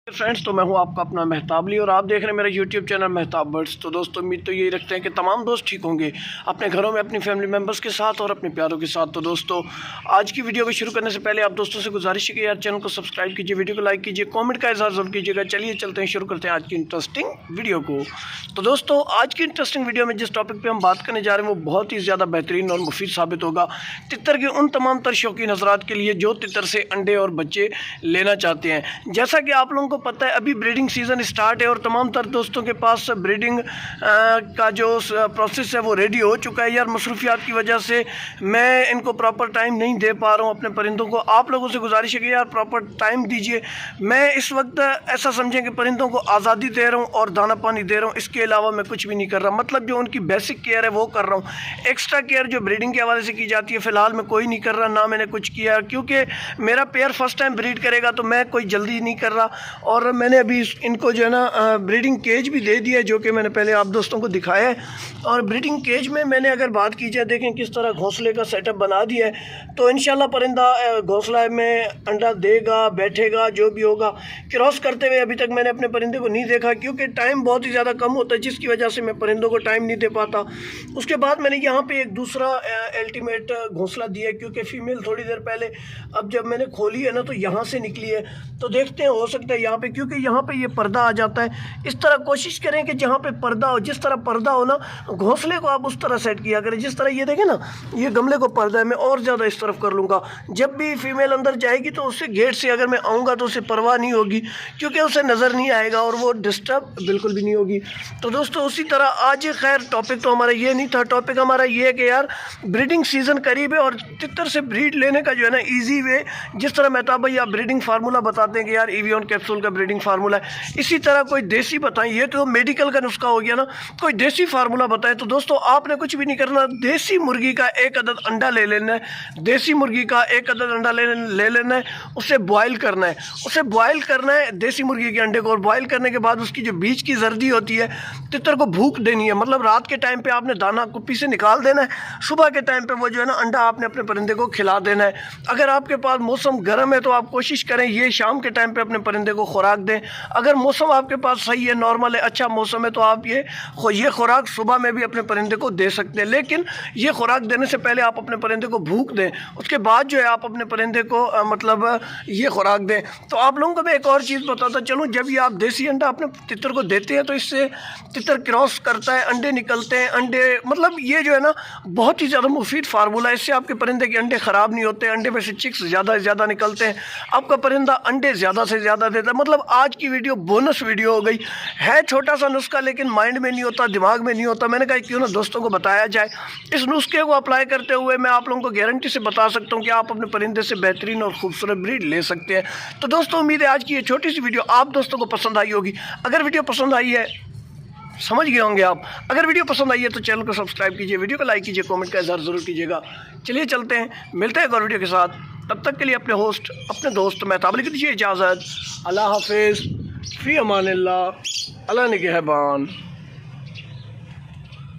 Friends, तो मैं हूं आपका अपना मेहताबली और आप देख रहे हैं मेरा यूट्यूब चैनल मेहताब बर्ड्स। तो दोस्तों, उम्मीद तो यही रखते हैं कि तमाम दोस्त ठीक होंगे अपने घरों में अपनी फैमिली मेम्बर्स के साथ और अपने प्यारों के साथ। तो दोस्तों, आज की वीडियो को शुरू करने से पहले आप दोस्तों से गुजारिश है कि यार चैनल को सब्सक्राइब कीजिए, वीडियो को लाइक कीजिए, कॉमेंट का इज़हार जरूर कीजिएगा। चलिए चलते हैं, शुरू करते हैं आज की इंटरेस्टिंग वीडियो को। तो दोस्तों, आज की इंटरेस्टिंग वीडियो में जिस टॉपिक पर हम बात करने जा रहे हैं वो बहुत ही ज़्यादा बेहतरीन और मुफीद साबित होगा तितर के उन तमाम तर शौकीन हज़रात के लिए जो तितर से अंडे और बच्चे लेना चाहते हैं। जैसा कि आप लोगों को पता है, अभी ब्रीडिंग सीज़न स्टार्ट है और तमाम तर दोस्तों के पास ब्रीडिंग का जो प्रोसेस है वो रेडी हो चुका है। यार मसरूफियात की वजह से मैं इनको प्रॉपर टाइम नहीं दे पा रहा हूँ अपने परिंदों को। आप लोगों से गुजारिश है कि यार प्रॉपर टाइम दीजिए। मैं इस वक्त ऐसा समझें कि परिंदों को आज़ादी दे रहा हूँ और दाना पानी दे रहा हूँ, इसके अलावा मैं कुछ भी नहीं कर रहा। मतलब जो उनकी बेसिक केयर है वो कर रहा हूँ। एक्स्ट्रा केयर जो ब्रीडिंग के हवाले से की जाती है फ़िलहाल मैं कोई नहीं कर रहा, ना मैंने कुछ किया, क्योंकि मेरा पेयर फर्स्ट टाइम ब्रीड करेगा तो मैं कोई जल्दी नहीं कर रहा। और मैंने अभी इनको जो है ना ब्रीडिंग केज भी दे दिया है, जो कि मैंने पहले आप दोस्तों को दिखाया है। और ब्रीडिंग केज में मैंने अगर बात की जाए, देखें किस तरह घोंसले का सेटअप बना दिया है। तो इंशाल्लाह परिंदा घोंसला में अंडा देगा, बैठेगा, जो भी होगा। क्रॉस करते हुए अभी तक मैंने अपने परिंदे को नहीं देखा, क्योंकि टाइम बहुत ही ज़्यादा कम होता है, जिसकी वजह से मैं परिंदों को टाइम नहीं दे पाता। उसके बाद मैंने यहाँ पे एक दूसरा अल्टीमेट घोंसला दिया, क्योंकि फ़ीमेल थोड़ी देर पहले अब जब मैंने खोली है ना तो यहाँ से निकली है। तो देखते हैं, हो सकता है यहाँ पे, क्योंकि यहाँ पे ये पर्दा आ जाता है। इस तरह कोशिश करें कि जहाँ पे पर्दा हो, जिस तरह पर्दा हो ना, घोंसले को आप उस तरह सेट किया करें जिस तरह ये देखें ना, ये गमले को पर्दा है। मैं और ज़्यादा इस तरफ कर लूँगा। जब भी फीमेल अंदर जाएगी तो उससे गेट से अगर मैं आऊँगा तो उसे परवाह नहीं होगी, क्योंकि उसे नज़र नहीं आएगा और वो डिस्टर्ब बिल्कुल भी नहीं होगी। तो दोस्तों, उसी तरह आज खैर टॉपिक तो हमारा ये नहीं था। टॉपिक हमारा ये है कि यार ब्रीडिंग सीज़न करीब है और तितर से ब्रीड लेने का जो है ना ईजी वे, जिस तरह मेहताब भाई आप ब्रीडिंग फार्मूला बताते हैं कि यार एवियन कैप्सूल का ब्रीडिंग फार्मूला है, इसी तरह कोई देसी बताएं। ये तो मेडिकल का नुस्खा हो गया ना, कोई देसी फार्मूला बताएं। तो दोस्तों, आपने कुछ भी नहीं करना, देसी मुर्गी का एक अदद अंडा ले लेना है। देसी मुर्गी का एक अदद अंडा ले लेना है, उसे बॉयल करना है। उसे बॉयल करना है देसी मुर्गी के अंडे को, और बॉयल करने के बाद उसकी जो बीच की जर्दी होती है, तितर को भूख देनी है। मतलब रात के टाइम पे आपने दाना कुप्पी से निकाल देना है, सुबह के टाइम पे वो जो है ना अंडा आपने अपने परिंदे को खिला देना है। अगर आपके पास मौसम गर्म है तो आप कोशिश करें ये शाम के टाइम पे अपने परिंदे को खुराक दें। अगर मौसम आपके पास सही है, नॉर्मल है, अच्छा मौसम है, तो आप ये खुराक सुबह में भी अपने परिंदे को दे सकते हैं। लेकिन ये खुराक देने से पहले आप अपने परिंदे को भूख दें, उसके बाद जो है आप अपने परिंदे को मतलब ये खुराक दें। तो आप लोगों को मैं एक और चीज़ बताता चलूँ, जब ये आप देसी अंडा अपने तितर को देते हैं तो इससे तितर क्रॉस करता है, अंडे निकलते हैं। अंडे मतलब ये जो है ना बहुत ही ज़्यादा मुफीद फार्मूला है। इससे आपके परिंदे के अंडे ख़राब नहीं होते, अंडे में से चिक्स ज़्यादा से ज़्यादा निकलते हैं, आपका परिंदा अंडे ज़्यादा से ज़्यादा देता है। मतलब आज की वीडियो बोनस वीडियो हो गई है, छोटा सा नुस्खा, लेकिन माइंड में नहीं होता, दिमाग में नहीं होता। मैंने कहा क्यों ना दोस्तों को बताया जाए। इस नुस्खे को अप्लाई करते हुए मैं आप लोगों को गारंटी से बता सकता हूँ कि आप अपने परिंदे से बेहतरीन और खूबसूरत ब्रीड ले सकते हैं। तो दोस्तों, उम्मीद है आज की ये छोटी सी वीडियो आप दोस्तों को पसंद आई होगी। अगर वीडियो पसंद आई है, समझ गए होंगे आप, अगर वीडियो पसंद आई है तो चैनल को सब्सक्राइब कीजिए, वीडियो को लाइक कीजिए, कमेंट का इज़हार ज़रूर कीजिएगा। चलिए चलते हैं, मिलते हैं एक और वीडियो के साथ। तब तक के लिए अपने होस्ट, अपने दोस्त मेहताब को दीजिए इजाज़त। अल्लाह हाफिज़, फ़ी अमानिल्लाह, अल्लाह निगहबान।